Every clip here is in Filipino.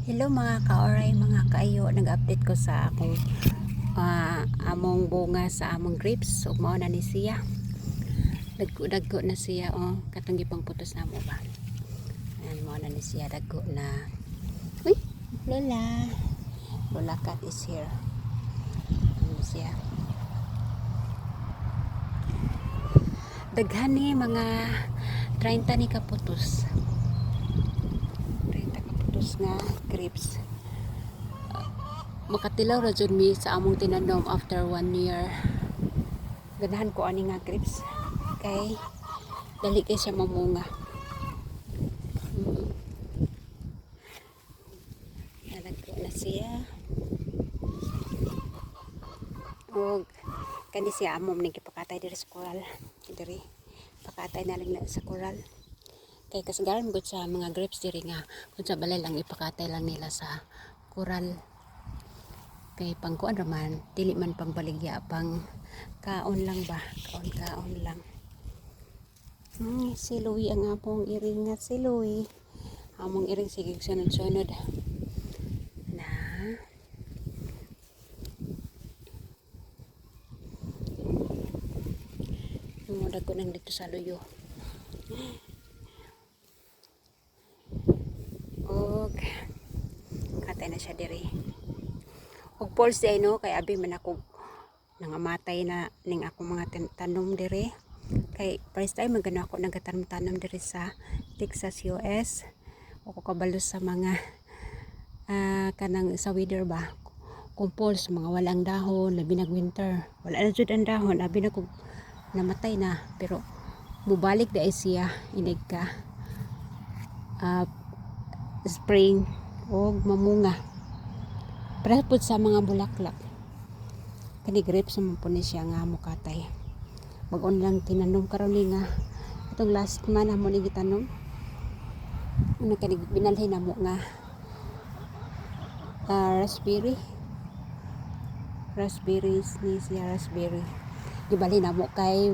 Hello mga kaoray, mga kaayo, nag-update ko sa akong among bunga sa among grapes. So mao na ni siya. Dagko na siya katong gipang putos na mo ba. Ayan, mao na ni siya dagko na. Uy, Lola. Lola cat is here. Ano siya? Daghan ni mga 30 ni kaputos. 30 kaputos nga grapes. Makatilaw ra jud mi sa among tinanom after 1 year. Ganahan ko ani nga grapes kay dali kay siya mamunga. Nalagko na siya. Og kani siya amom ning gipakatay diri sa coral. Diri pakatay na lang na sa coral. Kay kasagaran gud sa mga grapes diri nga kun sa balay lang ipakatay lang nila sa coral. Kay pangkuan raman dili man pambaligya, pang kaon lang ba, kaon lang. Si Louie ang among iring nga si Louie. Among iring sige sunod-sunod na mudag ko nang dito sa luyo. Og katay na siya diri. Og pulse day no kay abi man ako nangamatay na ning ako mga tanom diri. Kay first time magana ako nagatanom-tanom diri sa Texas, US. O ko kabalo sa mga kanang sa weather ba. Kung pulse mga walang dahon, labi nag winter. Wala na jud ang dahon, abi na kog namatay na pero mubalik dai siya inig ka spring o mamunga. Para pud sa mga bulaklak. Kani grapes naman po ni siya nga mukatay. Bagon lang tinanom karon ni nga itong last man amo ni gitanom. Ano kani binalhin namo nga raspberries ni siya raspberry. Gibali namo kay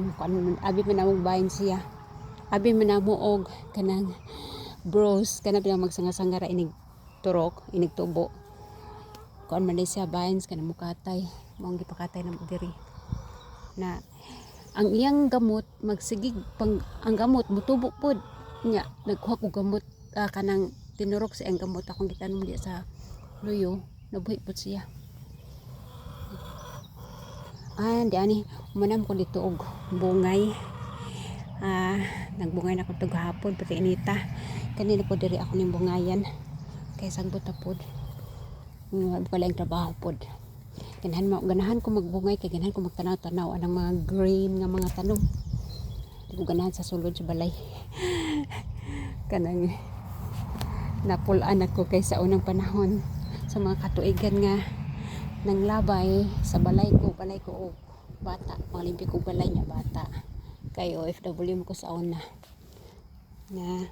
abi man namo bahin siya. Abi man namo og kanang bros kana bilang magsanga-sanga ra inig turok, inig tubo. Kuan man siya vines kana mukatay mao gipakatay na diri na ang iyang gamot magsigig pang ang gamot mutubo pod nya nagkuha ko gamot kanang tinurok sa iyang gamot akong gitanom di sa luyo nabuhi pod siya di ani manam ko dito og bungay nagbungay na ko tug hapon pati inita kanina po diri ako ning bungayan kay sagbot ta pod wala yung trabaho pod. Ganahan ko magbungay kay ganahan ko magtanaw-tanaw anang mga green nga mga tanom. Di ko ganahan sa sulod sa balay. Kanang napulaan ako kay sa unang panahon sa mga katuigan nga nang labay sa balay ko og bata, malimpi ko balay niya bata. Kay OFW mo ko sa una. Nga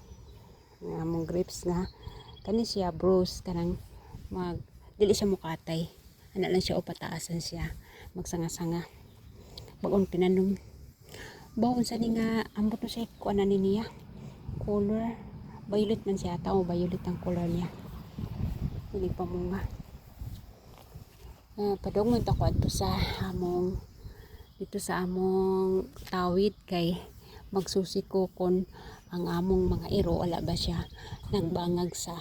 mong grapes nga kani siya bros kanang dili siya mukatay ana lang siya o pataasan siya magsanga-sanga bagong tinanom bawon sa ni nga ambot no siya kuan ani niya color violet man siya tao violet ang color niya ini pamunga padong man ta ko adto sa among dito sa among tawid kay magsusi ko kon ang among mga iro wala ba siya nagbangag sa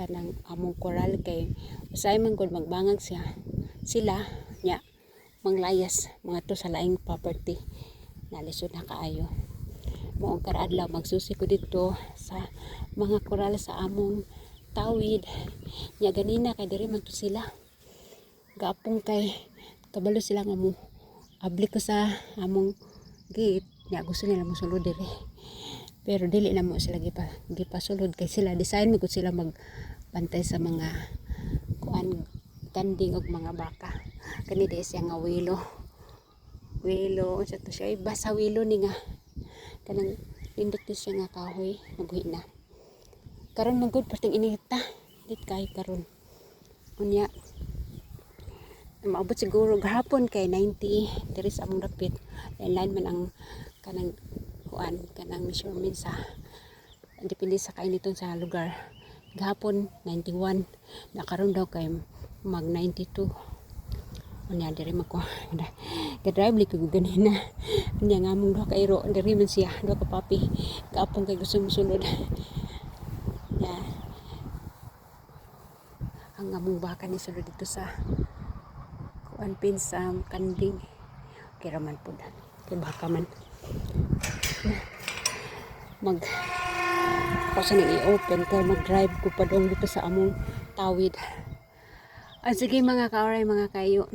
kanang among coral kay usay man gud magbangag sila nya manglayas mga to sa laing property nalisod na kaayo moong karadlaw magsusi ko dito sa mga coral sa among tawid nya ganina kay diri man to sila gaapong kay kabalo sila nga mo abli ko sa among gate nya gusto nila mo sulod diri pero dili na mo sila gipasulod kay sila design mo gud sila magbantay sa mga kuan tanding og mga baka kani di siya nga wilo sa to siya basa wilo ni nga kanang indot ni siya nga kahoy nabuhi na karon man gud pating inita dit kay karon unya maabot siguro gahapon kay 90 diri sa among dapit line man ang kanang kuan kanang measurement sa depende sa kainiton sa lugar gahapon 91, nakaroon daw kay mag 92. Unya diri man ko ka-drive li ko ganina. Unya nga mong duha ka iro diri man siya, duha ka papi. Kaapong kay gusto mosulod. Ya. Ang among baka ni sulod dito sa kuan pin sa kanding. Kira man pud. Kay baka man mag kasi nang i-open kay mag-drive ko pa dong dito sa among tawid. Sige mga kauray, mga kayo.